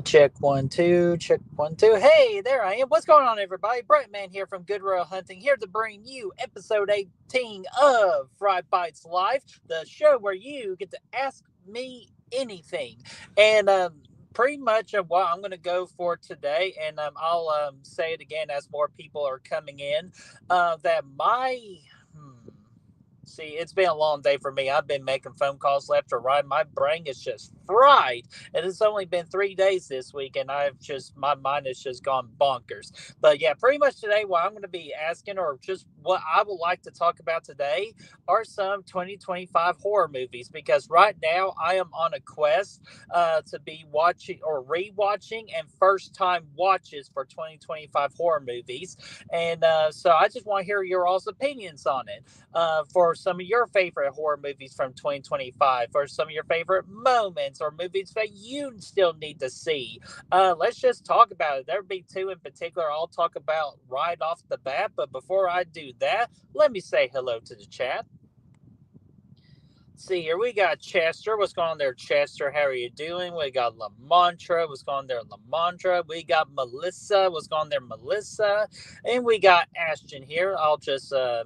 Check one, two, check one, two. Hey, there I am. What's going on, everybody? BrettMan here from Goodrow Hunting, here to bring you episode 18 of Fright Bites Live, the show where you get to ask me anything. And pretty much what I'm going to go for today, and I'll say it again as more people are coming in, that my. Hmm, See, it's been a long day for me. I've been making phone calls left or right. My brain is just fried. And it's only been 3 days this week, and my mind has just gone bonkers. But yeah, pretty much today, what I'm going to be asking, or just what I would like to talk about today, are some 2025 horror movies. Because right now, I am on a quest to be watching or rewatching and first time watches for 2025 horror movies. And so I just want to hear your all's opinions on it, for some of your favorite horror movies from 2025, or some of your favorite moments or movies that you still need to see. Let's just talk about it. There'll be two in particular I'll talk about right off the bat. But before I do that, let me say hello to the chat. See here, we got Chester. What's going on there, Chester? How are you doing? We got Lamontra. What's going on there, Lamontra? We got Melissa. What's going on there, Melissa? And we got Ashton here.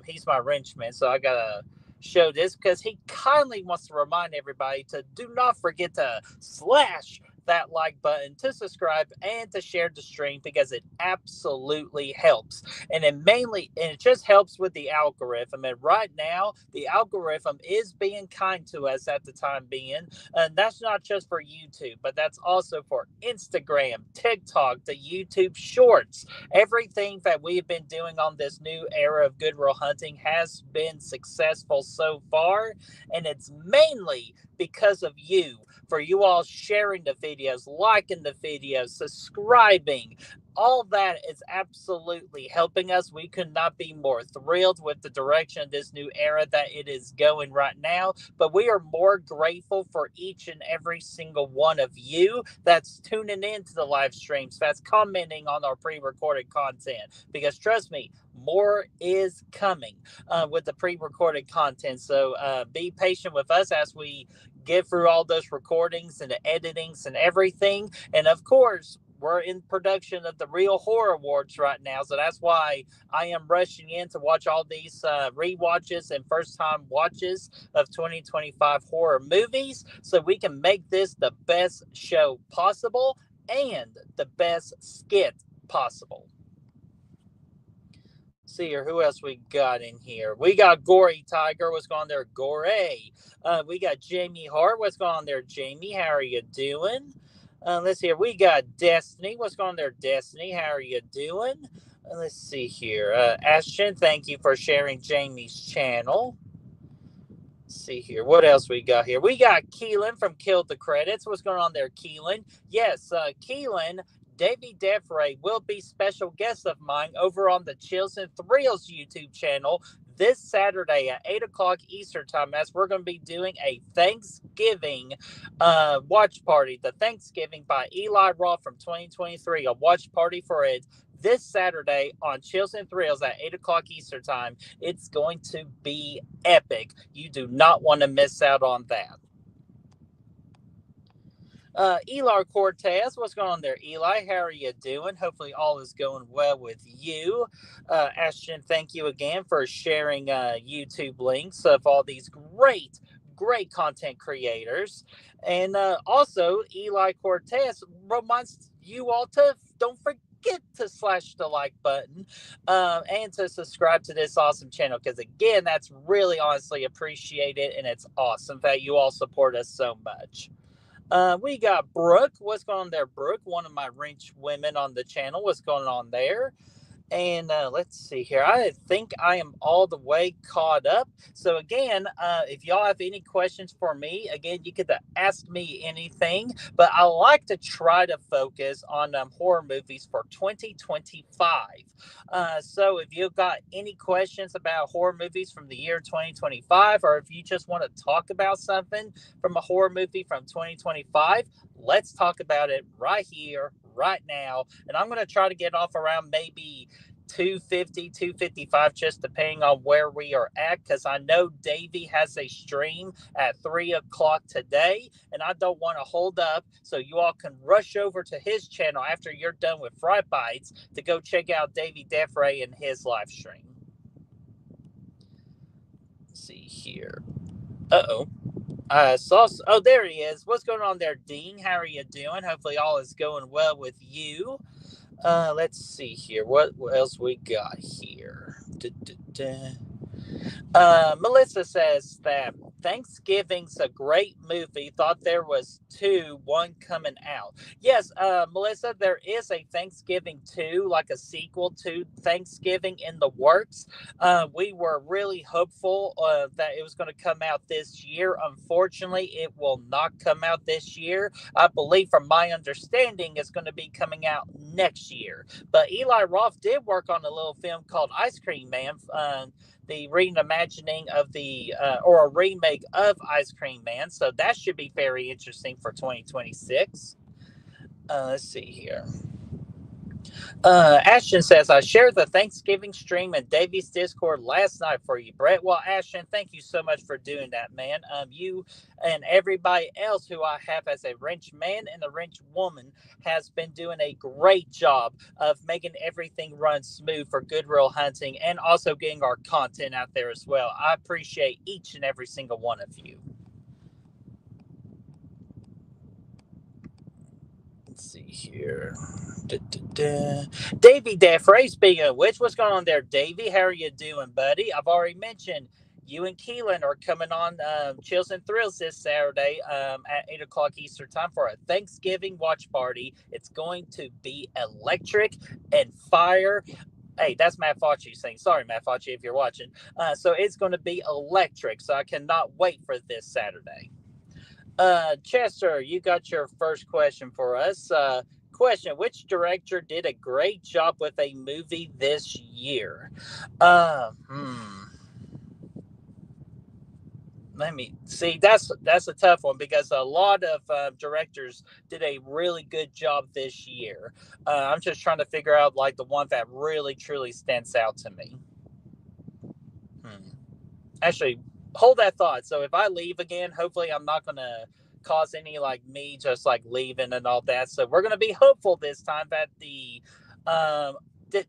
He's my wrenchman, so I gotta show this because he kindly wants to remind everybody to do not forget to slash that like button, to subscribe, and to share the stream because it absolutely helps. And it just helps with the algorithm. And right now the algorithm is being kind to us at the time being, and that's not just for YouTube, but that's also for Instagram, TikTok, the YouTube shorts. Everything that we've been doing on this new era of Goodwill Hunting has been successful so far, and it's mainly because of you, for you all sharing the videos, liking the videos, subscribing. All that is absolutely helping us. We could not be more thrilled with the direction of this new era that it is going right now. But we are more grateful for each and every single one of you that's tuning into the live streams, that's commenting on our pre recorded content. Because trust me, more is coming with the pre recorded content. So be patient with us as we get through all those recordings and the editings and everything. And of course, we're in production of the Real Horror Awards right now, so that's why I am rushing in to watch all these re-watches and first-time watches of 2025 horror movies, so we can make this the best show possible and the best skit possible. See here, who else we got in here? We got Gory Tiger. What's going on there, Gory? We got Jamie Hart. What's going on there, Jamie? How are you doing? Let's see here. We got Destiny. What's going on there, Destiny? How are you doing? Let's see here. Ashton, thank you for sharing Jamie's channel. Let's see here. What else we got here? We got Keelan from Kill the Credits. What's going on there, Keelan? Yes, Keelan, Davey Defray will be special guest of mine over on the Chills and Thrills YouTube channel this Saturday at 8 o'clock Eastern Time, as we're going to be doing a Thanksgiving watch party. The Thanksgiving by Eli Roth from 2023, a watch party for it this Saturday on Chills and Thrills at 8 o'clock Eastern Time. It's going to be epic. You do not want to miss out on that. Eli Cortez, what's going on there, Eli? How are you doing? Hopefully, all is going well with you. Ashton, thank you again for sharing YouTube links of all these great content creators. And also, Eli Cortez reminds you all to don't forget to slash the like button, and to subscribe to this awesome channel, because again, that's really honestly appreciated, and it's awesome that you all support us so much. We got Brooke. What's going on there, Brooke? One of my wrench women on the channel. What's going on there? And let's see here. I think I am all the way caught up. So again, if y'all have any questions for me, again, you could ask me anything. But I like to try to focus on horror movies for 2025. So if you've got any questions about horror movies from the year 2025, or if you just want to talk about something from a horror movie from 2025, let's talk about it right here, right now. And I'm going to try to get off around maybe 250, 255, just depending on where we are at, because I know Davey has a stream at 3 o'clock today, and I don't want to hold up, so you all can rush over to his channel after you're done with Fright Bites to go check out Davey Defray and his live stream. Let's see here. Uh-oh. Oh, there he is. What's going on there, Dean? How are you doing? Hopefully all is going well with you. Let's see here. What else we got here? Melissa says that Thanksgiving's a great movie. Thought there was one coming out. Yes, Melissa, there is a Thanksgiving 2, like a sequel to Thanksgiving in the works. We were really hopeful that it was going to come out this year. Unfortunately, it will not come out this year. I believe, from my understanding, it's going to be coming out next year. But Eli Roth did work on a little film called Ice Cream Man, the reimagining of or a remake of Ice Cream Man. So that should be very interesting for 2026. Let's see here. Ashton says, I shared the Thanksgiving stream in Davy's Discord last night for you, Brett. Well, Ashton, thank you so much for doing that, man. You and everybody else who I have as a wrench man and a wrench woman has been doing a great job of making everything run smooth for Good Real Hunting, and also getting our content out there as well. I appreciate each and every single one of you. Let's see here. Davey Defray, speaking of which, what's going on there, Davey? How are you doing, buddy? I've already mentioned you and Keelan are coming on Chills and Thrills this Saturday at 8 o'clock Eastern time for a Thanksgiving watch party. It's going to be electric and fire. Hey, that's Matt Fauci saying. Sorry, Matt Fauci, if you're watching. So it's going to be electric, so I cannot wait for this Saturday. Chester, you got your first question for us. Question: which director did a great job with a movie this year? Let me see. That's a tough one, because a lot of directors did a really good job this year. I'm just trying to figure out like the one that really truly stands out to me. Actually, hold that thought. So if I leave again, hopefully I'm not going to cause any like me just like leaving and all that. So we're going to be hopeful this time that the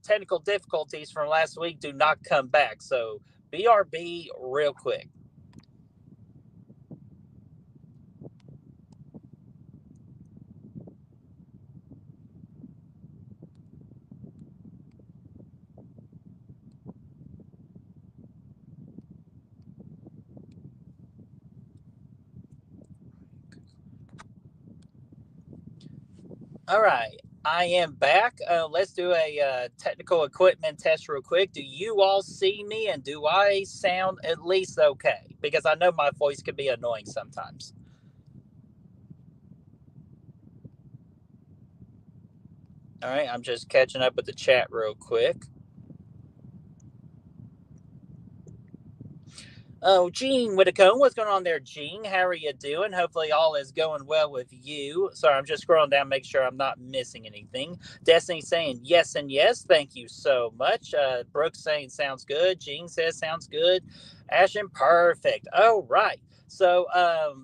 technical difficulties from last week do not come back. So BRB real quick. All right, I am back. Let's do a technical equipment test real quick. Do you all see me, and do I sound at least okay? Because I know my voice can be annoying sometimes. All right, I'm just catching up with the chat real quick. Oh, Gene Whitacombe, what's going on there, Gene? How are you doing? Hopefully all is going well with you. Sorry, I'm just scrolling down, make sure I'm not missing anything. Destiny saying yes and yes. Thank you so much. Brooke saying sounds good. Gene says sounds good. Ashton, perfect. Oh, right. So,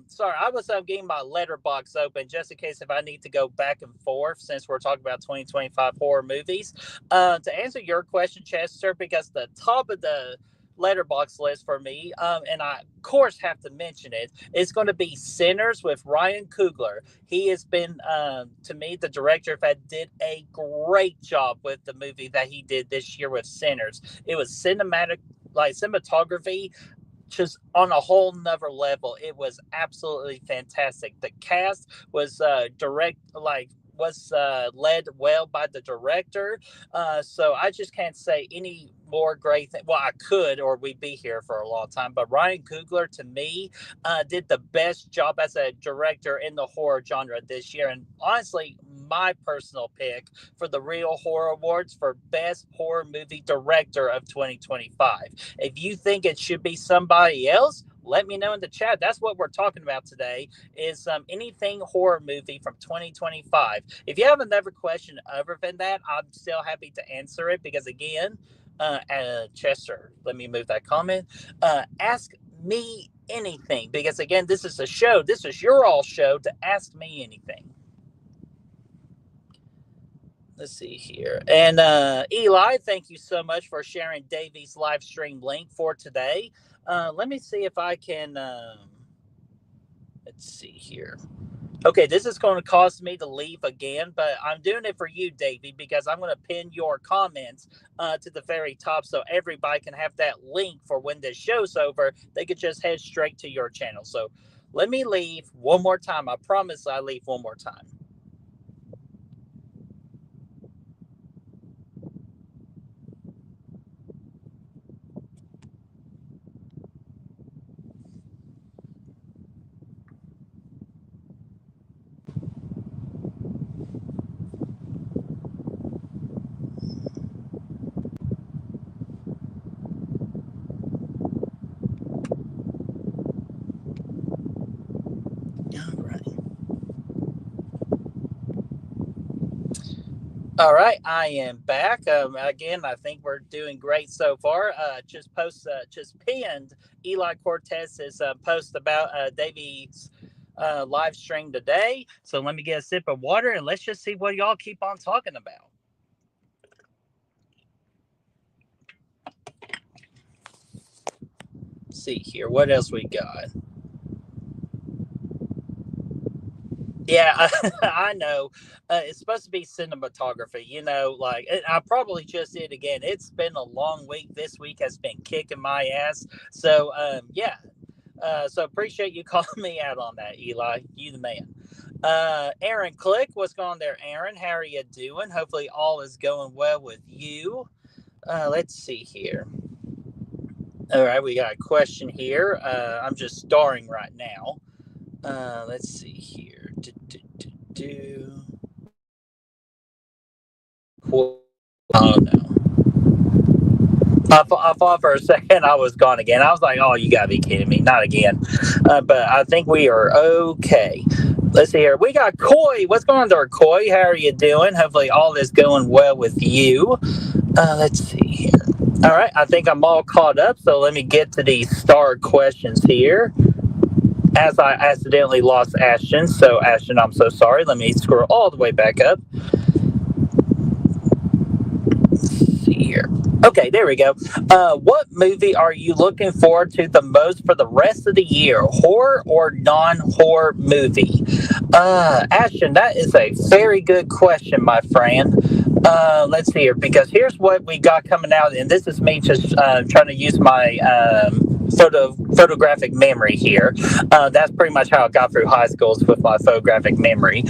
sorry, I was getting my letterbox open just in case if I need to go back and forth, since we're talking about 2025 horror movies. To answer your question, Chester, because the top of the letterbox list for me, and I of course have to mention it, it's going to be Sinners with Ryan Coogler. He has been to me the director that did a great job with the movie that he did this year with Sinners. It was cinematography just on a whole nother level. It was absolutely fantastic. The cast was led well by the director. So I just can't say any more great thing. Well, I could, or we'd be here for a long time. But Ryan Coogler, to me, did the best job as a director in the horror genre this year. And honestly, my personal pick for the Real Horror Awards for Best Horror Movie Director of 2025. If you think it should be somebody else, let me know in the chat. That's what we're talking about today is anything horror movie from 2025. If you have another question other than that, I'm still happy to answer it because, again, Chester, let me move that comment. Ask me anything because, again, this is a show. This is your all show to ask me anything. Let's see here. And Eli, thank you so much for sharing Davey's live stream link for today. Let me see if I can. Let's see here. Okay, this is going to cause me to leave again, but I'm doing it for you, Davey, because I'm going to pin your comments to the very top so everybody can have that link for when this show's over. They could just head straight to your channel. So let me leave one more time. I promise I leave one more time. All right, I am back. Again, I think we're doing great so far. Just pinned Eli Cortez's post about Davy's live stream today. So let me get a sip of water and let's just see what y'all keep on talking about. Let's see here, what else we got? Yeah, I know. It's supposed to be cinematography, like I probably just did again. It's been a long week. This week has been kicking my ass. So, yeah. So appreciate you calling me out on that, Eli. You the man. Aaron Click, what's going on there, Aaron? How are you doing? Hopefully all is going well with you. Let's see here. All right, we got a question here. I'm just starring right now. Let's see here. Oh no. I thought for a second I was gone again. I was like, oh, you gotta be kidding me. Not again. But I think we are okay. Let's see here. We got Coy. What's going on there, Coy? How are you doing? Hopefully all is going well with you. Let's see here. All right. I think I'm all caught up. So let me get to these star questions here. As I accidentally lost Ashton. So, Ashton, I'm so sorry. Let me scroll all the way back up. Let's see here. Okay, there we go. What movie are you looking forward to the most for the rest of the year? Horror or non-horror movie? Ashton, that is a very good question, my friend. Let's see here, because here's what we got coming out, and this is me just trying to use my photographic memory here. That's pretty much how I got through high school with my photographic memory.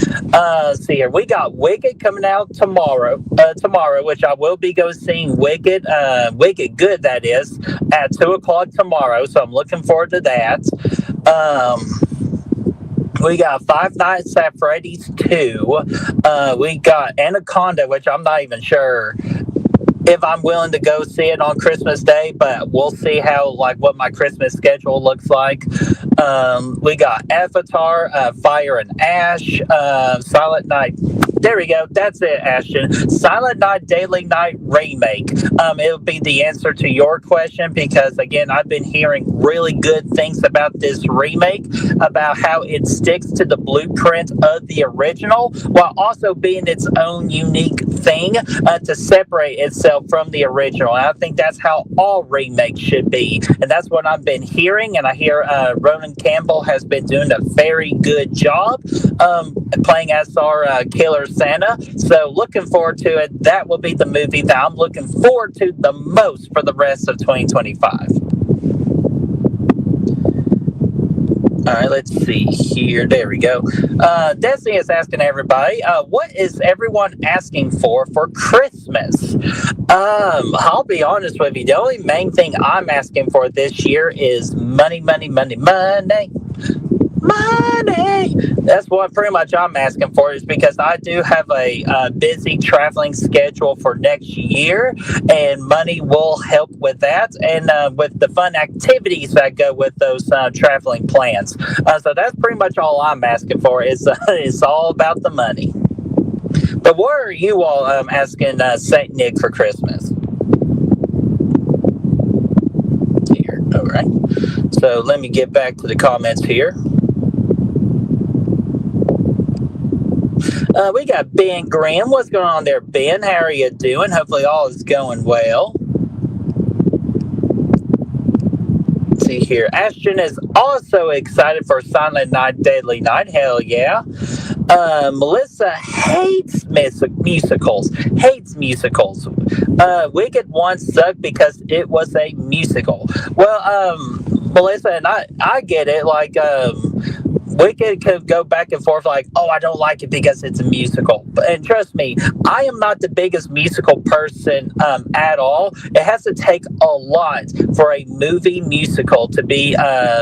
See here, we got Wicked coming out tomorrow, which I will be seeing Wicked Good, that is, at 2:00 tomorrow. So I'm looking forward to that. We got Five Nights at Freddy's 2. We got Anaconda, which I'm not even sure if I'm willing to go see it on Christmas Day, but we'll see how, what my Christmas schedule looks like. We got Avatar, Fire and Ash, Silent Night. There we go. That's it, Ashton. Silent Night, Daily Night remake. It'll be the answer to your question because, again, I've been hearing really good things about this remake, about how it sticks to the blueprint of the original while also being its own unique thing to separate itself from the original. And I think that's how all remakes should be. And that's what I've been hearing. And I hear Ronan Campbell has been doing a very good job playing as our killer Santa. So looking forward to it. That will be the movie that I'm looking forward to the most for the rest of 2025. All right, let's see here. There we go. Destiny is asking everybody, what is everyone asking for Christmas? I'll be honest with you. The only main thing I'm asking for this year is money, money, money, money. Money. That's what pretty much I'm asking for, is because I do have a busy traveling schedule for next year, and money will help with that, and with the fun activities that go with those traveling plans. So that's pretty much all I'm asking for. Is it's all about the money. But what are you all asking Saint Nick for Christmas? Here, all right. So let me get back to the comments here. We got Ben Graham. What's going on there, Ben? How are you doing? Hopefully all is going well. Let's see here. Ashton is also excited for Silent Night, Deadly Night. Hell yeah. Melissa hates musicals. Hates musicals. Wicked once sucked because it was a musical. Well, Melissa, and I get it. Like, Wicked could go back and forth like, oh, I don't like it because it's a musical. And trust me, I am not the biggest musical person at all. It has to take a lot for a movie musical to be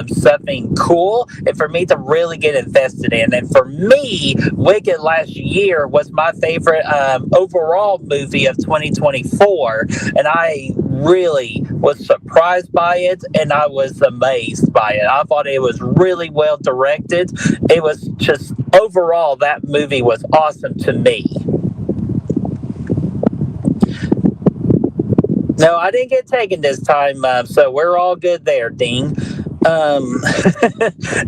something cool and for me to really get invested in. And for me, Wicked last year was my favorite overall movie of 2024. And I really was surprised by it, and I was amazed by it. I thought it was really well directed. It was just overall, that movie was awesome to me. No, I didn't get taken this time, so we're all good there, Dean.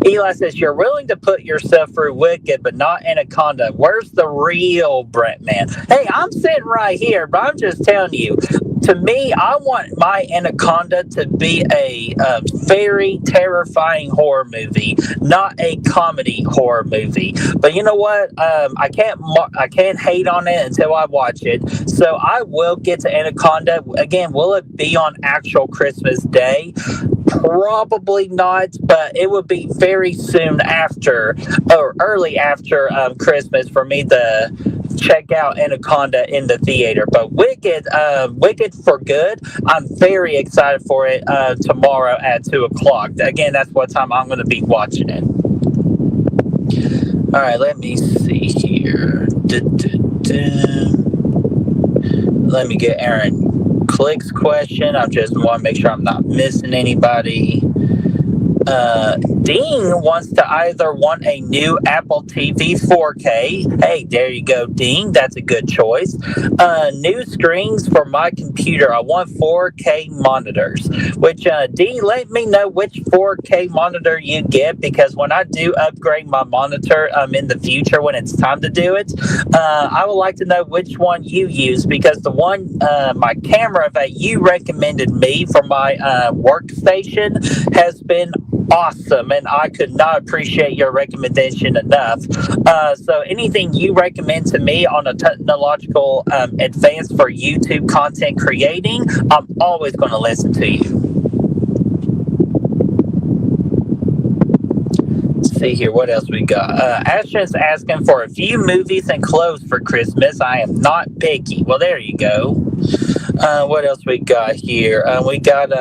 Eli says, you're willing to put yourself through Wicked, but not Anaconda. Where's the real BrettMan? Hey, I'm sitting right here, but I'm just telling you, to me, I want my Anaconda to be a very terrifying horror movie, not a comedy horror movie. But you know what? I can't hate on it until I watch it. So I will get to Anaconda. Again, will it be on actual Christmas Day? Probably not, but it would be very soon after, or early after Christmas, for me to check out Anaconda in the theater. But Wicked for good. I'm very excited for it tomorrow at 2:00. Again, that's what time I'm going to be watching it. All right, let me see here. Let me get Aaron Click's question. I just want to make sure I'm not missing anybody. Dean wants to either want a new Apple TV 4K. Hey, there you go, Dean. That's a good choice. New screens for my computer. I want 4K monitors. Which, Dean, let me know which 4K monitor you get, because when I do upgrade my monitor in the future, when it's time to do it, I would like to know which one you use, because the one, my camera that you recommended me for my workstation has been awesome, and I could not appreciate your recommendation enough. So anything you recommend to me on a technological advance for YouTube content creating, I'm always going to listen to you. Let's see here, what else we got? Ashton's asking for a few movies and clothes for Christmas. I am not picky. Well, there you go. What else we got here? We got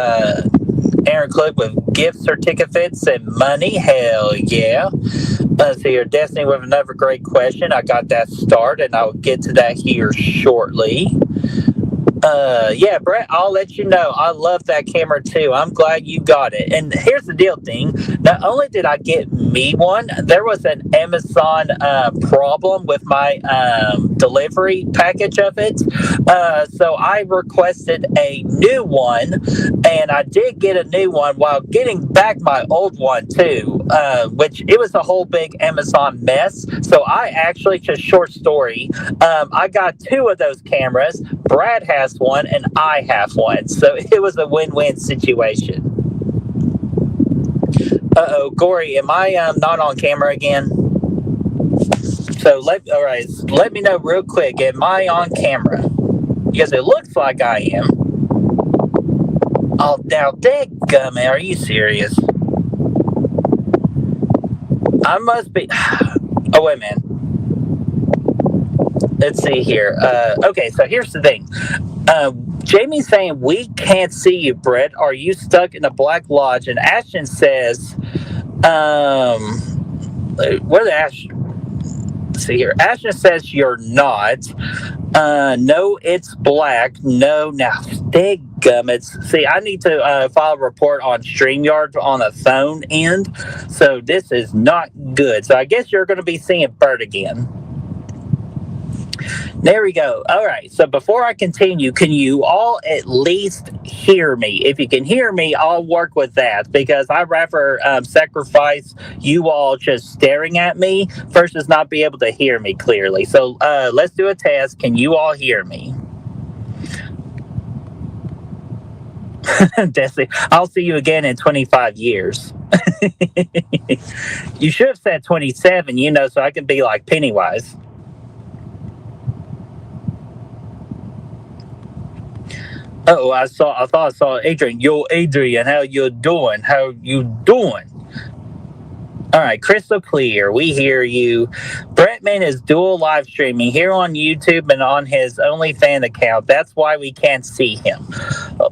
Aaron Clip with gift certificates and money. Hell yeah. Let's see here. Destiny with another great question. I got that started, and I'll get to that here shortly. Yeah, Brett, I'll let you know. I love that camera too. I'm glad you got it. And here's the deal, Dean. Not only did I get me one, there was an Amazon problem with my delivery package of it. So I requested a new one, and I did get a new one while getting back my old one too, which it was a whole big Amazon mess. So I actually, just short story, I got two of those cameras. Brad has one and I have one, so it was a win-win situation. Uh-oh, Gory, am I not on camera again? So let me know real quick, am I on camera? Because it looks like I am. Oh, now dadgummit, are you serious? I must be. Oh, wait a minute. Let's see here. Okay, so here's the thing. Jamie's saying, we can't see you, Brett. Are you stuck in a black lodge? And Ashton says, Where the Ash? Let's see here. Ashton says you're not. No, it's black. No, now big gummits. See, I need to file a report on StreamYard on a phone end, so this is not good. So I guess you're going to be seeing Bert again. There we go. All right. So before I continue, can you all at least hear me? If you can hear me, I'll work with that because I'd rather sacrifice you all just staring at me versus not be able to hear me clearly. So let's do a test. Can you all hear me? Desi, I'll see you again in 25 years. You should have said 27, so I can be like Pennywise. Oh, I thought I saw Adrian. Yo, Adrian, how you doing? How you doing? All right, crystal clear. We hear you. BrettMan is dual live streaming here on YouTube and on his OnlyFans account. That's why we can't see him.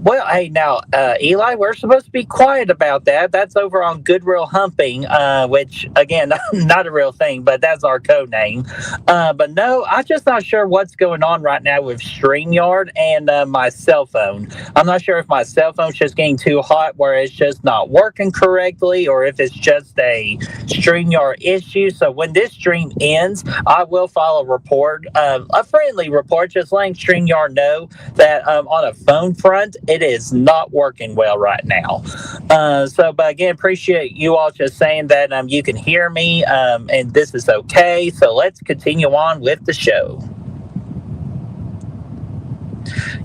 Well, hey, now, Eli, we're supposed to be quiet about that. That's over on Goodwill Humping, which, again, not a real thing, but that's our code name. But no, I'm just not sure what's going on right now with StreamYard and my cell phone. I'm not sure if my cell phone's just getting too hot where it's just not working correctly or if it's just a StreamYard issue. So when this stream ends, I will file a report, a friendly report, just letting StreamYard know that on a phone front, it is not working well right now. But again, appreciate you all just saying that you can hear me and this is okay. So let's continue on with the show.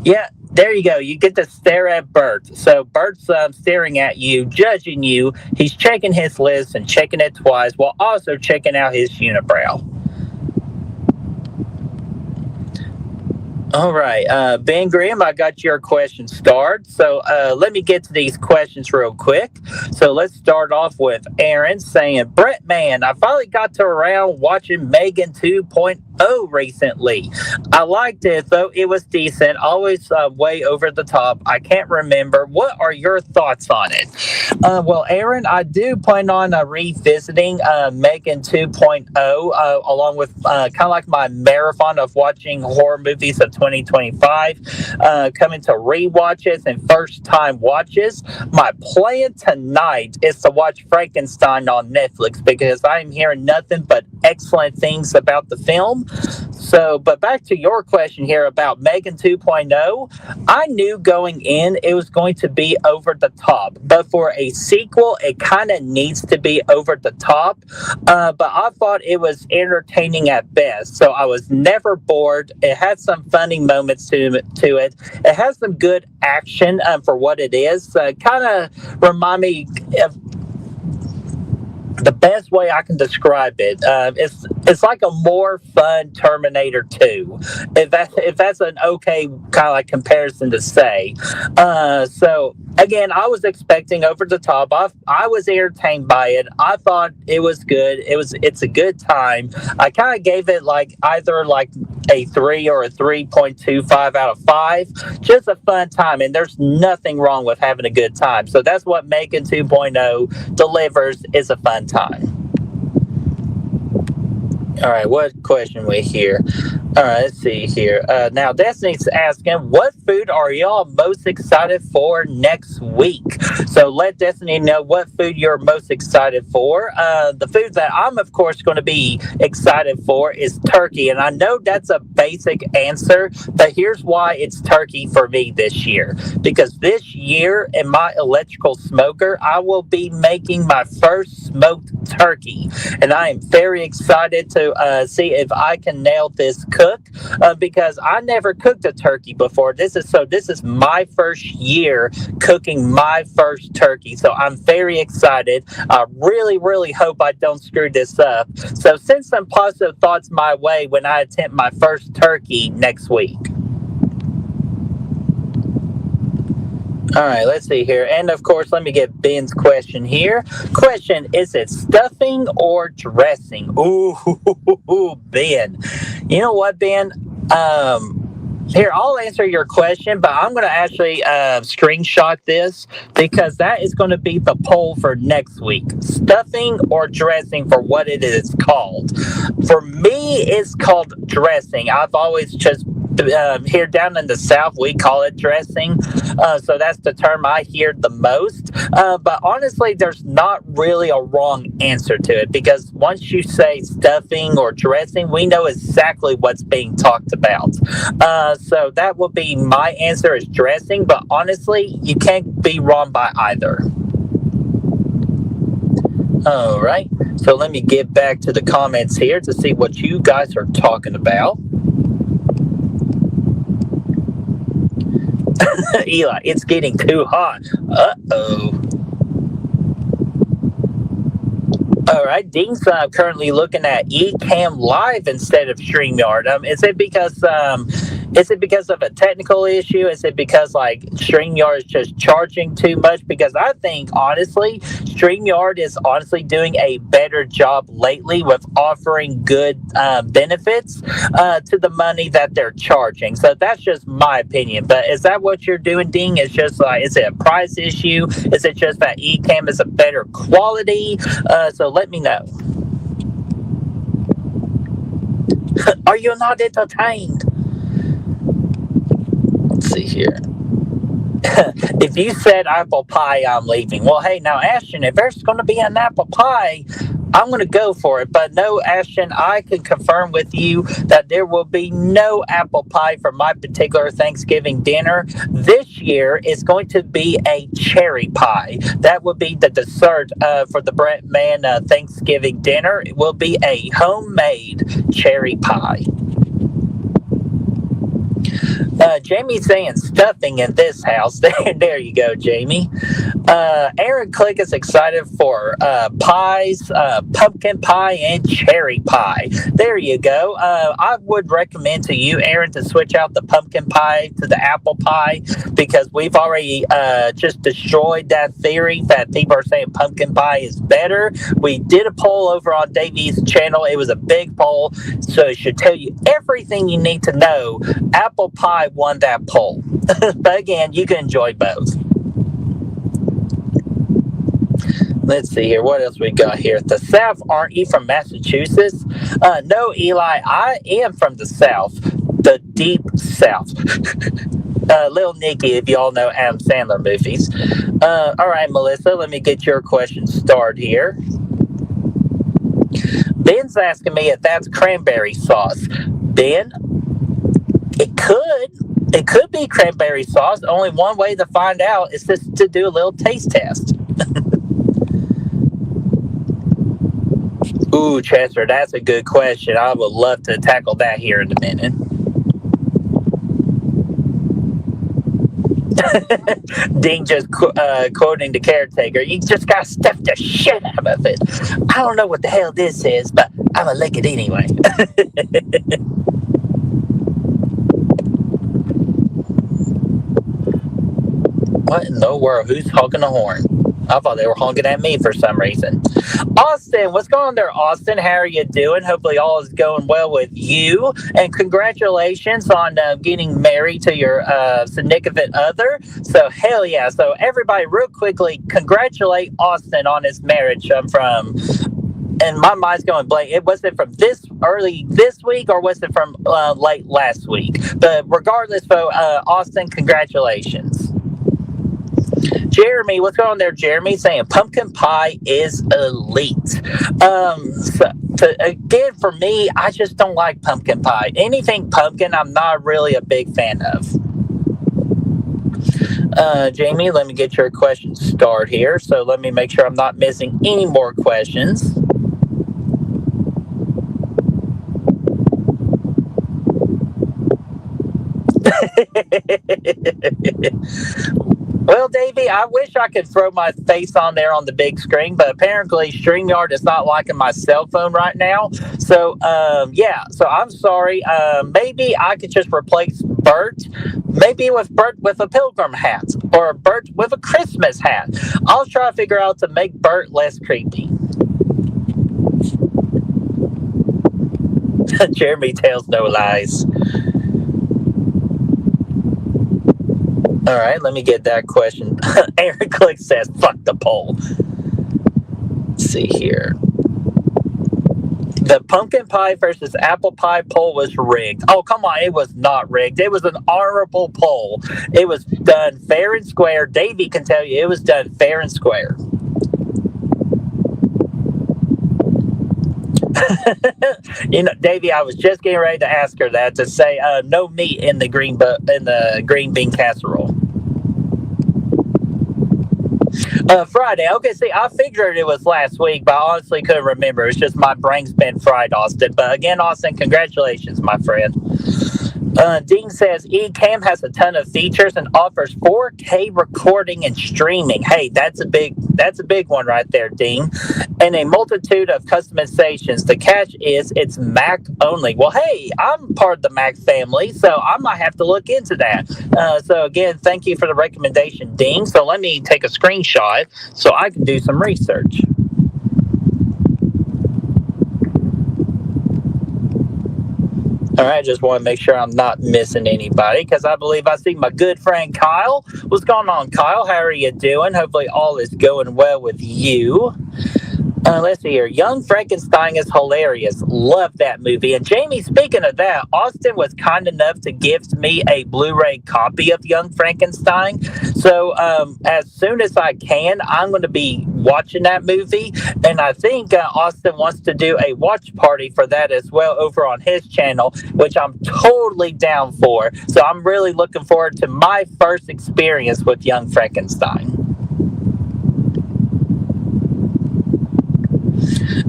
Yeah, there you go. You get to stare at Bert. So Bert's staring at you, judging you. He's checking his list and checking it twice while also checking out his unibrow. All right, Ben Grimm, I got your question started. So let me get to these questions real quick. So let's start off with Aaron saying, BrettMan, I finally got to around watching Megan 2.0 recently. I liked it, though it was decent, always way over the top. I can't remember. What are your thoughts on it? Well, Aaron, I do plan on revisiting Megan 2.0 along with kind of like my marathon of watching horror movies of 2025, coming to rewatches and first time watches. My plan tonight is to watch Frankenstein on Netflix because I'm hearing nothing but excellent things about the film. So, but back to your question here about Megan 2.0, I knew going in it was going to be over the top, but for a sequel, it kind of needs to be over the top. But I thought it was entertaining at best, so I was never bored. It had some funny moments to it. It has some good action for what it is. Kind of remind me of the best way I can describe it. It's like a more fun Terminator 2, if that's an okay kind of like comparison to say. So again, I was expecting over the top. I was entertained by it. I thought it was good. It's a good time. I kind of gave it like either like a 3 or a 3.25 out of 5. Just a fun time, and there's nothing wrong with having a good time. So that's what Megan 2.0 delivers, is a fun time. All right, what question we here? All right, let's see here. Now, Destiny's asking, what food are y'all most excited for next week? So let Destiny know what food you're most excited for. The food that I'm, of course, going to be excited for is turkey. And I know that's a basic answer, but here's why it's turkey for me this year. Because this year, in my electrical smoker, I will be making my first smoked turkey. And I am very excited to see if I can nail this cook because I never cooked a turkey before. This is my first year cooking my first turkey, so I'm very excited. I really hope I don't screw this up. So send some positive thoughts my way when I attempt my first turkey next week. All right, let's see here. And of course, let me get Ben's question here. Question, is it stuffing or dressing? Ooh, Ben. You know what, Ben? Here, I'll answer your question, but I'm going to actually screenshot this because that is going to be the poll for next week. Stuffing or dressing for what it is called. For me, it's called dressing. I've always just here down in the South, we call it dressing. So that's the term I hear the most. But honestly, there's not really a wrong answer to it because once you say stuffing or dressing, we know exactly what's being talked about. So that would be my answer is dressing. But honestly, you can't be wrong by either. All right. So let me get back to the comments here to see what you guys are talking about. Eli, it's getting too hot. Uh-oh. All right, Dean's currently looking at Ecamm Live instead of StreamYard. Is it because of a technical issue? Is it because like StreamYard is just charging too much? Because I think honestly, StreamYard is honestly doing a better job lately with offering good benefits to the money that they're charging. So that's just my opinion. But is that what you're doing, Dean? It's just like, is it a price issue? Is it just that Ecamm is a better quality? So let me know. Are you not entertained? Let's see here. If you said apple pie, I'm leaving. Well, hey, now, Ashton, if there's going to be an apple pie, I'm going to go for it. But no, Ashton, I can confirm with you that there will be no apple pie for my particular Thanksgiving dinner. This year is going to be a cherry pie. That would be the dessert for the BrettMan Thanksgiving dinner. It will be a homemade cherry pie. Jamie's saying stuffing in this house. There you go, Jamie. Aaron Click is excited for pies, pumpkin pie, and cherry pie. There you go. I would recommend to you, Aaron, to switch out the pumpkin pie to the apple pie because we've already just destroyed that theory that people are saying pumpkin pie is better. We did a poll over on Davey's channel. It was a big poll, so it should tell you everything you need to know. Apple pie won that poll. But again, you can enjoy both. Let's see here. What else we got here? The South, aren't you from Massachusetts? No, Eli, I am from the South. The deep South. Little Nicky, if you all know Adam Sandler movies. All right, Melissa, let me get your question started here. Ben's asking me if that's cranberry sauce. Ben, it could be cranberry sauce. Only one way to find out is just to do a little taste test. Ooh, Chester, that's a good question. I would love to tackle that here in a minute. Dean just quoting the caretaker. You just gotta stuff the shit out of it. I don't know what the hell this is, but I'm gonna lick it anyway. What in the world? Who's honking the horn? I thought they were honking at me for some reason. Austin, what's going on there, Austin? How are you doing? Hopefully all is going well with you. And congratulations on getting married to your significant other. So hell yeah. So everybody real quickly, congratulate Austin on his marriage from... And my mind's going blank. Was it from early this week or was it from late last week? But regardless, Austin, congratulations. Jeremy, what's going on there, Jeremy? Saying pumpkin pie is elite. Again, for me, I just don't like pumpkin pie. Anything pumpkin, I'm not really a big fan of. Jamie, let me get your question started here. So let me make sure I'm not missing any more questions. Well, Davey, I wish I could throw my face on there on the big screen, but apparently StreamYard is not liking my cell phone right now. So, yeah, so I'm sorry. Maybe I could just replace Bert, maybe with Bert with a pilgrim hat or Bert with a Christmas hat. I'll try to figure out to make Bert less creepy. Jeremy tells no lies. All right, let me get that question. Eric Click says, fuck the poll. Let's see here. The pumpkin pie versus apple pie poll was rigged. Oh, come on. It was not rigged. It was an honorable poll. It was done fair and square. Davey can tell you it was done fair and square. Davey, I was just getting ready to ask her that to say no meat in the green bean casserole. Friday. Okay, see, I figured it was last week, but I honestly couldn't remember. It's just my brain's been fried, Austin. But again, Austin, congratulations, my friend. Dean says Ecamm has a ton of features and offers 4K recording and streaming. Hey, that's a big one right there, Dean. And a multitude of customizations. The catch is it's Mac only. Well, hey, I'm part of the Mac family, so I might have to look into that. So again, thank you for the recommendation, Dean. So let me take a screenshot so I can do some research. All right, just want to make sure I'm not missing anybody because I believe I see my good friend Kyle. What's going on, Kyle? How are you doing? Hopefully all is going well with you. Let's see here. Young Frankenstein is hilarious. Love that movie. And Jamie, speaking of that, Austin was kind enough to gift me a Blu-ray copy of Young Frankenstein. So as soon as I can, I'm going to be watching that movie. And I think Austin wants to do a watch party for that as well over on his channel, which I'm totally down for. So I'm really looking forward to my first experience with Young Frankenstein.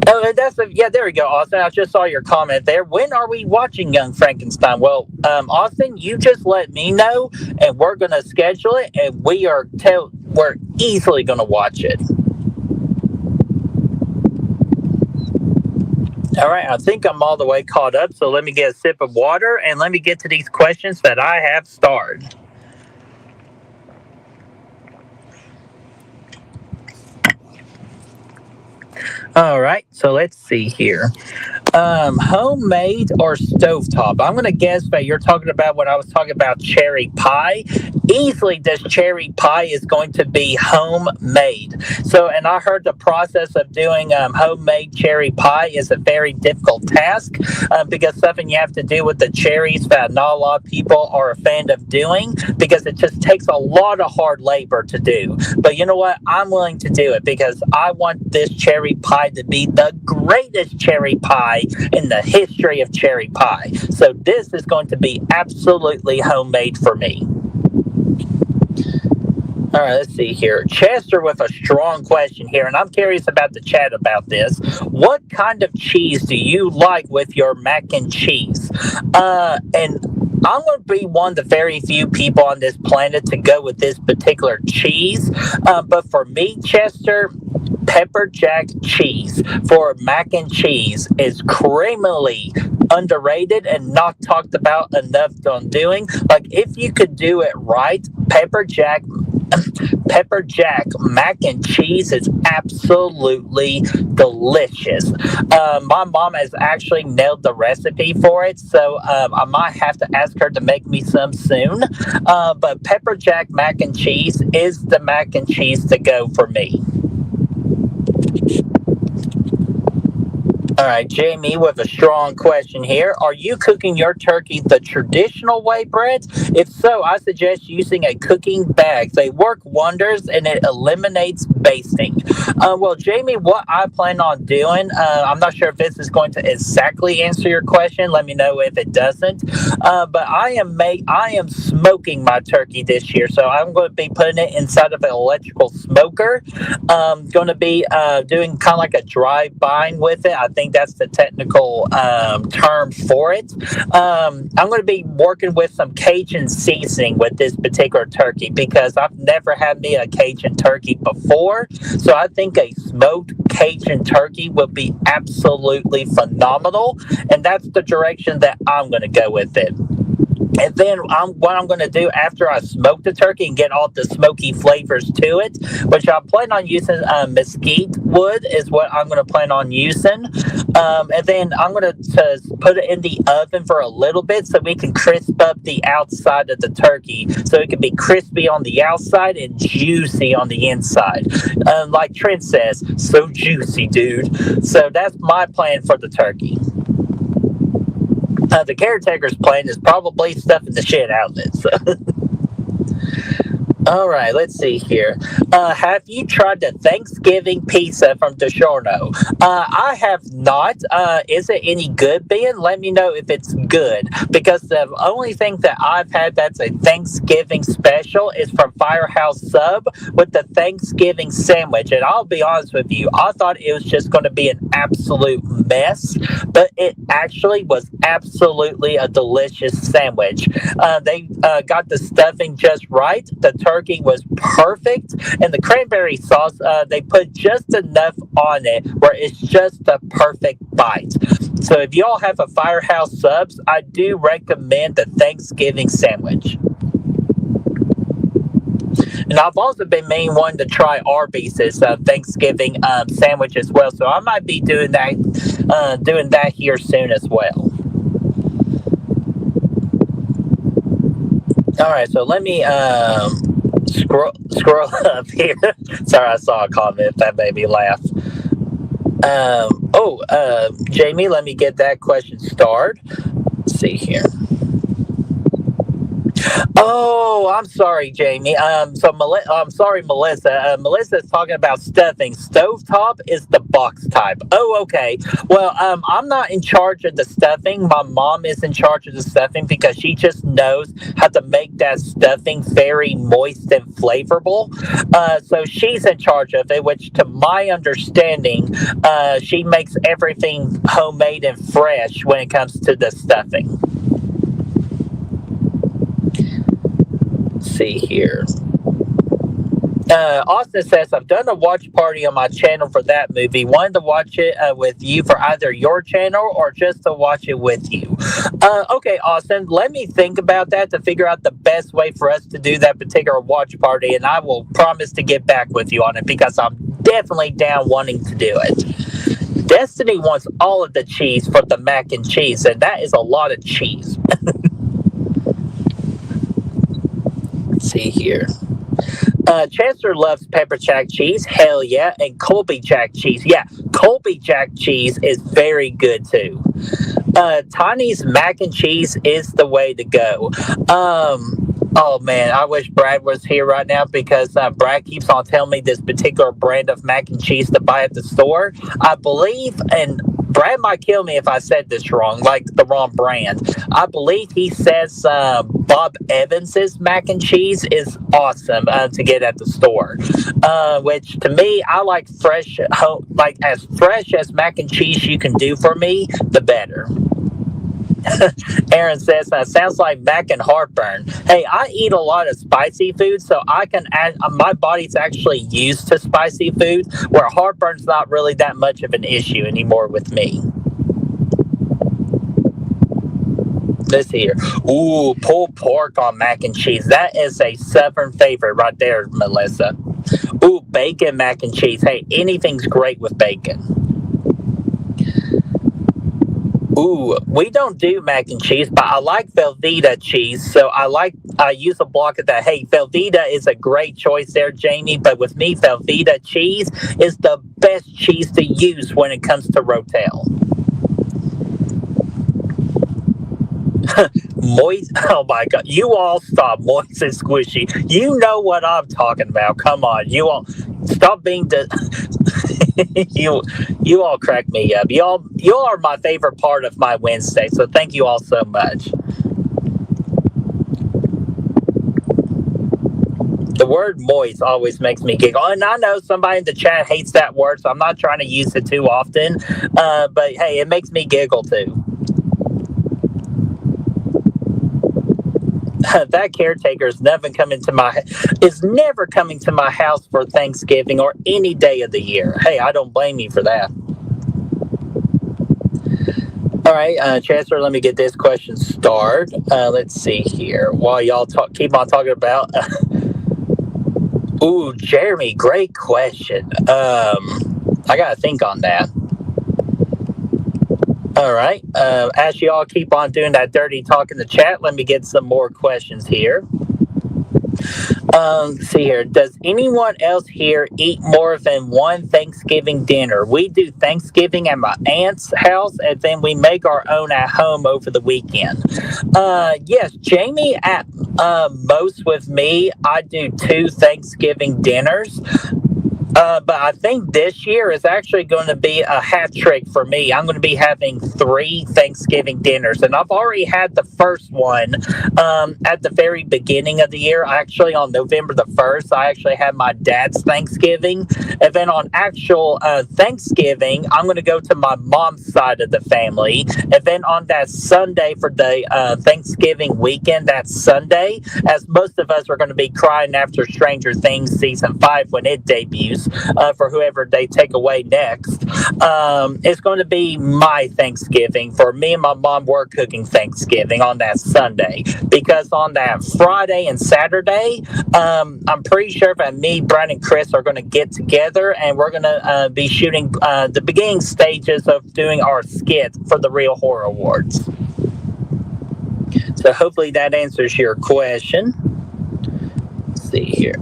Oh, there we go, Austin. I just saw your comment there. When are we watching Young Frankenstein? Well, Austin, you just let me know, and we're gonna schedule it, and we're easily gonna watch it. All right, I think I'm all the way caught up. So let me get a sip of water, and let me get to these questions that I have starred. All right, so let's see here. Homemade or stovetop? I'm going to guess that you're talking about what I was talking about, cherry pie. Easily, this cherry pie is going to be homemade. So, and I heard the process of doing homemade cherry pie is a very difficult task because something you have to do with the cherries that not a lot of people are a fan of doing because it just takes a lot of hard labor to do. But you know what? I'm willing to do it because I want this cherry pie to be the greatest cherry pie in the history of cherry pie. So this is going to be absolutely homemade for me. All right, let's see here. Chester with a strong question here, and I'm curious about the chat about this. What kind of cheese do you like with your mac and cheese? And I'm going to be one of the very few people on this planet to go with this particular cheese. But for me, Chester, pepper jack cheese for mac and cheese is criminally underrated and not talked about enough on doing. Like, if you could do it right, pepper jack mac and cheese is absolutely delicious. My mom has actually nailed the recipe for it, so I might have to ask her to make me some soon. But pepper jack mac and cheese is the mac and cheese to go for me. All right, Jamie with a strong question here. Are you cooking your turkey the traditional way, Brett? If so, I suggest using a cooking bag. They work wonders and it eliminates basting. Well, Jamie, what I plan on doing, I'm not sure if this is going to exactly answer your question. Let me know if it doesn't. But I am smoking my turkey this year, so I'm going to be putting it inside of an electrical smoker. Going to be doing kind of like a dry bind with it. I think that's the technical term for it. I'm going to be working with some Cajun seasoning with this particular turkey because I've never had me a Cajun turkey before. So I think a smoked Cajun turkey would be absolutely phenomenal. And that's the direction that I'm going to go with it. And then what I'm going to do after I smoke the turkey and get all the smoky flavors to it, which I plan on using mesquite wood is what I'm going to plan on using. And then I'm going to put it in the oven for a little bit so we can crisp up the outside of the turkey, so it can be crispy on the outside and juicy on the inside. Like Trent says, so juicy, dude. So that's my plan for the turkey. The caretaker's plan is probably stuffing the shit out of it. So. All right, let's see here. Have you tried the Thanksgiving pizza from DiGiorno? I have not. Is it any good, Ben? Let me know if it's good. Because the only thing that I've had that's a Thanksgiving special is from Firehouse Sub with the Thanksgiving sandwich. And I'll be honest with you, I thought it was just going to be an absolute mess, but it actually was absolutely a delicious sandwich. They got the stuffing just right. The turkey was perfect, and the cranberry sauce, they put just enough on it where it's just the perfect bite. So if y'all have a Firehouse Subs, I do recommend the Thanksgiving sandwich. And I've also been wanting to try Arby's Thanksgiving sandwich as well, so I might be doing that here soon as well. All right, so let me scroll up here. Sorry, I saw a comment that made me laugh. Jamie, let me get that question started. Let's see here. Oh, I'm sorry, Jamie. I'm sorry, Melissa. Melissa is talking about stuffing. Stovetop is the box type. Oh, okay. Well, I'm not in charge of the stuffing. My mom is in charge of the stuffing because she just knows how to make that stuffing very moist and flavorful. So she's in charge of it, which, to my understanding, she makes everything homemade and fresh when it comes to the stuffing. See here. Austin says, I've done a watch party on my channel for that movie. Wanted to watch it with you for either your channel or just to watch it with you. Okay, Austin, let me think about that to figure out the best way for us to do that particular watch party, and I will promise to get back with you on it because I'm definitely down wanting to do it. Destiny wants all of the cheese for the mac and cheese, and that is a lot of cheese. See here. Chancellor loves pepper jack cheese. Hell yeah. And Colby jack cheese. Yeah, Colby jack cheese is very good too. Tiny's mac and cheese is the way to go. Oh man, I wish Brad was here right now because Brad keeps on telling me this particular brand of mac and cheese to buy at the store. I believe, and Brad might kill me if I said this wrong, like the wrong brand. I believe he says Bob Evans's mac and cheese is awesome to get at the store. Which to me, I like fresh, like as fresh as mac and cheese you can do for me, the better. Aaron says, sounds like mac and heartburn. Hey, I eat a lot of spicy food, so I can add, my body's actually used to spicy food, where heartburn's not really that much of an issue anymore with me. Let's see here. Ooh, pulled pork on mac and cheese. That is a Southern favorite right there, Melissa. Ooh, bacon mac and cheese. Hey, anything's great with bacon. Ooh, we don't do mac and cheese, but I like Velveeta cheese, so I use a block of that. Hey, Velveeta is a great choice there, Jamie, but with me, Velveeta cheese is the best cheese to use when it comes to Rotel. Moist, oh my god, you all stop. Moist and squishy. You know what I'm talking about. Come on, you all stop being you all crack me up. You all are my favorite part of my Wednesday, so thank you all so much. The word moist always makes me giggle, and I know somebody in the chat hates that word, so I'm not trying to use it too often, but hey, it makes me giggle too. That caretaker is never coming to my house for Thanksgiving or any day of the year. Hey, I don't blame you for that. All right, Chancellor, let me get this question started. Let's see here. While y'all keep on talking about. Ooh, Jeremy, great question. I got to think on that. All right. As you all keep on doing that dirty talk in the chat, let me get some more questions here. See here. Does anyone else here eat more than one Thanksgiving dinner? We do Thanksgiving at my aunt's house, and then we make our own at home over the weekend. Yes, Jamie, at most with me, I do 2 Thanksgiving dinners. But I think this year is actually going to be a hat trick for me. I'm going to be having 3 Thanksgiving dinners, and I've already had the first one at the very beginning of the year. Actually, on November the 1st, I actually had my dad's Thanksgiving, and then on actual Thanksgiving, I'm going to go to my mom's side of the family, and then on that Sunday for the Thanksgiving weekend, that Sunday, as most of us are going to be crying after Stranger Things season 5 when it debuts. For whoever they take away next, it's going to be my Thanksgiving. For me and my mom, we're cooking Thanksgiving on that Sunday, because on that Friday and Saturday, I'm pretty sure that me, Brian, and Chris are going to get together, and we're going to be shooting the beginning stages of doing our skit for the Real Horror Awards. So hopefully that answers your question. Let's see here.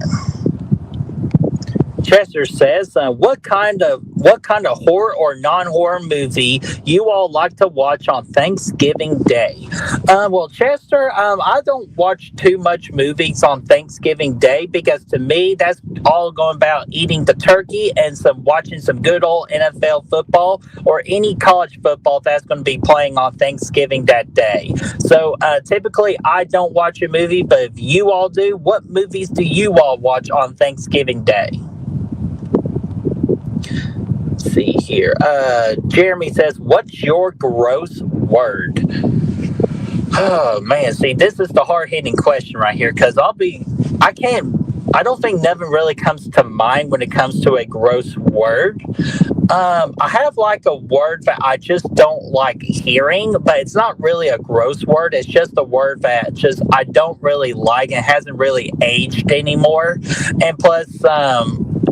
Chester says, "What kind of horror or non-horror movie you all like to watch on Thanksgiving Day?" Well, Chester, I don't watch too much movies on Thanksgiving Day, because to me that's all going about eating the turkey and watching some good old NFL football or any college football that's going to be playing on Thanksgiving that day. So typically I don't watch a movie, but if you all do, what movies do you all watch on Thanksgiving Day? See here. Jeremy says, "What's your gross word?" Oh man, see, this is the hard-hitting question right here, because I don't think nothing really comes to mind when it comes to a gross word. I have like a word that I just don't like hearing, but it's not really a gross word. It's just a word that I don't really like and hasn't really aged anymore. And plus,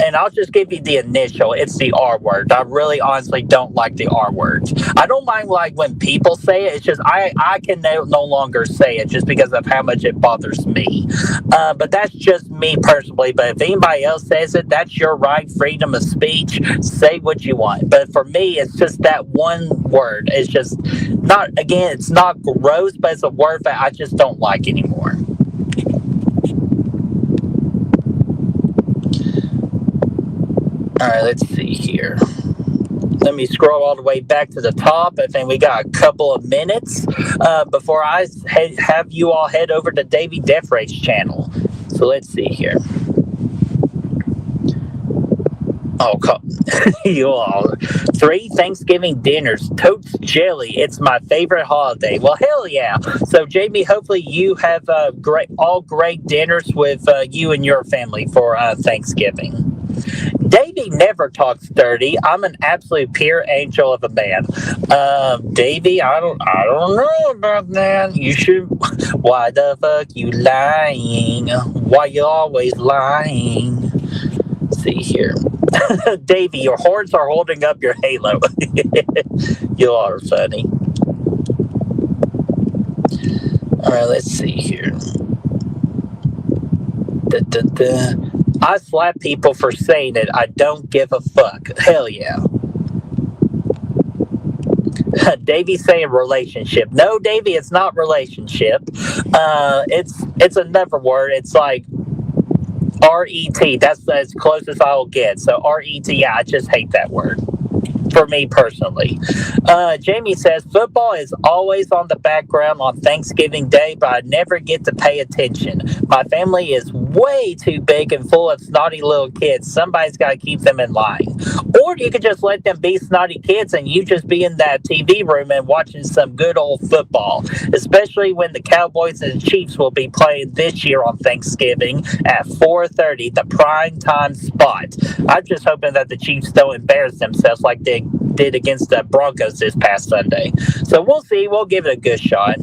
and I'll just give you the initial. It's the R word. I really honestly don't like the R words. I don't mind like when people say it. It's just I can no longer say it just because of how much it bothers me. But that's just me personally. But if anybody else says it, that's your right. Freedom of speech. Say what you want. But for me, it's just that one word. It's just not, again, it's not gross, but it's a word that I just don't like anymore. All right, let's see here. Let me scroll all the way back to the top. I think we got a couple of minutes before I have you all head over to Davey Defray's channel. So let's see here. Oh, you all. 3 Thanksgiving dinners. Totes jelly. It's my favorite holiday. Well, hell yeah. So, Jamie, hopefully you have great dinners with you and your family for Thanksgiving. Davey never talks dirty. I'm an absolute pure angel of a man. Davey, I don't know about that. You should. Why the fuck you lying? Why you always lying? Let's see here. Davey, your horns are holding up your halo. You are funny. All right, let's see here. I slap people for saying it. I don't give a fuck. Hell yeah. Davey's saying relationship. No, Davey, it's not relationship. It's another word. It's like R-E-T. That's as close as I will get. So R-E-T, yeah, I just hate that word. For me personally. Jamie says, football is always on the background on Thanksgiving Day, but I never get to pay attention. My family is way too big and full of snotty little kids. Somebody's got to keep them in line. Or you could just let them be snotty kids and you just be in that TV room and watching some good old football, especially when the Cowboys and Chiefs will be playing this year on Thanksgiving at 4:30, the prime time spot. I'm just hoping that the Chiefs don't embarrass themselves like they did against the Broncos this past Sunday. So we'll see. We'll give it a good shot.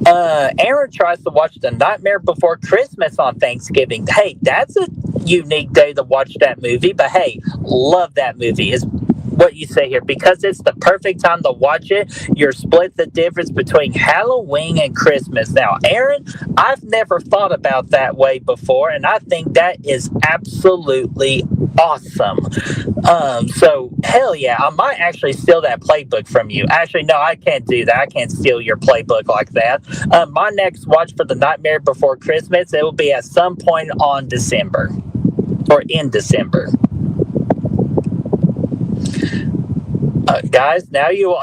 Aaron tries to watch The Nightmare Before Christmas on Thanksgiving. Hey, that's a unique day to watch that movie, but hey, love that movie. Is what you say here, because it's the perfect time to watch it. You're split the difference between Halloween and Christmas. Now, Aaron, I've never thought about that way before, and I think that is absolutely awesome. So hell yeah, I might actually steal that playbook from you. Actually, no, I can't do that. I can't steal your playbook like that. My next watch for The Nightmare Before Christmas, it will be at some point on December or in December. Guys, now you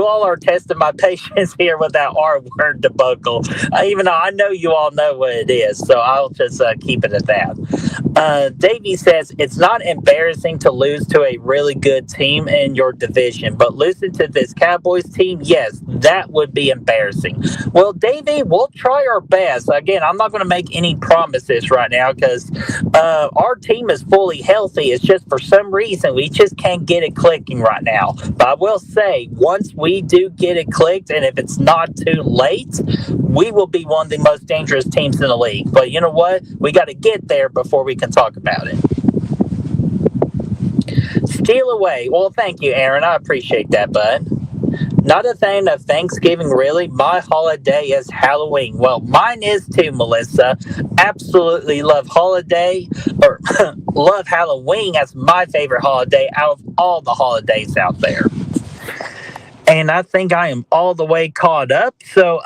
all are testing my patience here with that R word debacle. Even though I know you all know what it is, so I'll just keep it at that. Davey says, it's not embarrassing to lose to a really good team in your division, but losing to this Cowboys team, yes, that would be embarrassing. Well, Davey, we'll try our best. Again, I'm not going to make any promises right now because our team is fully healthy. It's just for some reason we just can't get it clicking right now. But I will say, once we do get it clicked, and if it's not too late, we will be one of the most dangerous teams in the league. But you know what? We got to get there before we can talk about it. Steal away. Well, thank you, Aaron. I appreciate that, bud. Not a fan of Thanksgiving, really. My holiday is Halloween. Well, mine is too, Melissa. Absolutely love holiday, or love Halloween as my favorite holiday out of all the holidays out there. And I think I am all the way caught up. So,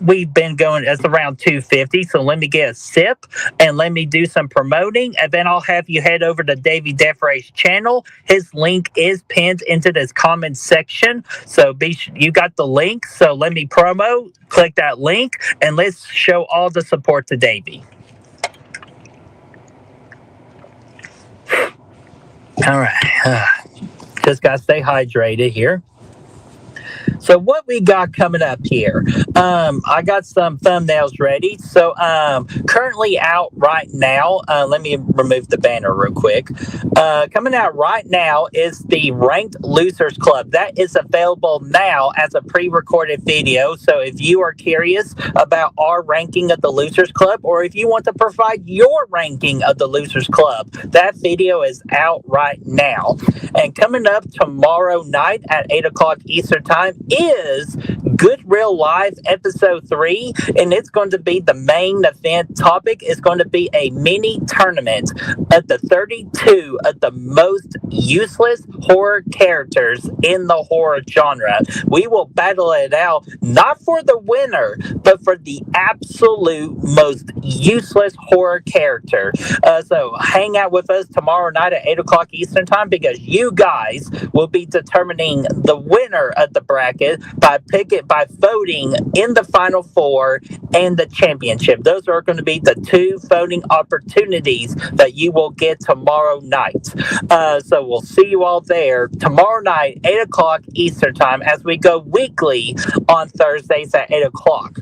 we've been going, it's around 2:50, so let me get a sip and let me do some promoting, and then I'll have you head over to Davey Defray's channel. His link is pinned into this comment section, so you got the link, so let me promo, click that link, and let's show all the support to Davey. All right, just gotta stay hydrated here. So what we got coming up here? I got some thumbnails ready. So currently out right now, let me remove the banner real quick. Coming out right now is the Ranked Losers Club. That is available now as a pre-recorded video. So if you are curious about our ranking of the Losers Club, or if you want to provide your ranking of the Losers Club, that video is out right now. And coming up tomorrow night at 8 o'clock Eastern Time is Good Real Live Episode 3, and it's going to be the main event topic. Is going to be a mini tournament of the 32 of the most useless horror characters in the horror genre. We will battle it out, not for the winner, but for the absolute most useless horror character. So hang out with us tomorrow night at 8 o'clock Eastern Time, because you guys will be determining the winner of the bracket by voting in the Final Four and the championship. Those are going to be the two voting opportunities that you will get tomorrow night. So we'll see you all there tomorrow night, 8 o'clock Eastern Time, as we go weekly on Thursdays at 8 o'clock.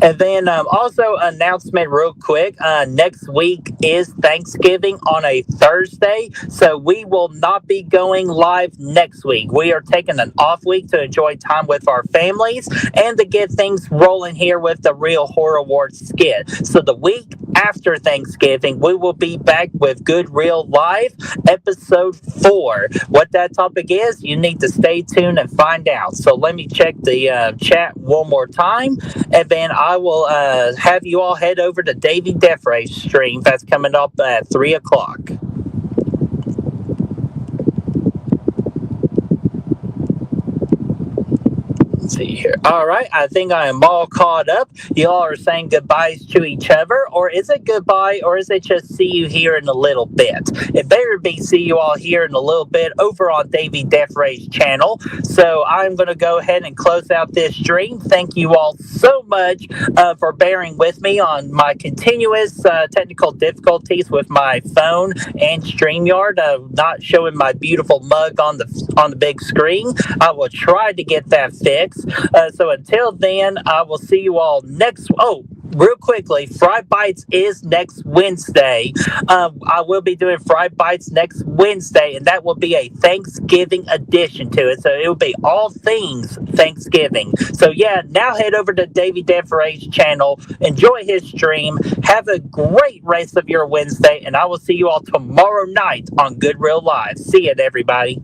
And then also announcement real quick, next week is Thanksgiving on a Thursday, so we will not be going live next week. We are taking an off week to enjoy time with our families and to get things rolling here with the Real Horror Awards skit. So the week after Thanksgiving, we will be back with Good Real Live Episode 4. What that topic is, you need to stay tuned and find out. So let me check the chat one more time, and then I will have you all head over to Davey Defray's stream. That's coming up at 3 o'clock. See here. All right, I think I am all caught up. You all are saying goodbyes to each other, or is it goodbye, or is it just see you here in a little bit? It better be see you all here in a little bit over on Davey Defray's channel. So I'm going to go ahead and close out this stream. Thank you all so much for bearing with me on my continuous technical difficulties with my phone and StreamYard, not showing my beautiful mug on the big screen. I will try to get that fixed. So until then, I will see you all next. Oh, real quickly, Fright Bites is next Wednesday. I will be doing Fright Bites next Wednesday, and that will be a Thanksgiving edition to it. So it will be all things Thanksgiving. So yeah, now head over to Davey Danforay's channel, enjoy his stream, have a great rest of your Wednesday, and I will see you all tomorrow night on Good Real Live. See it, everybody.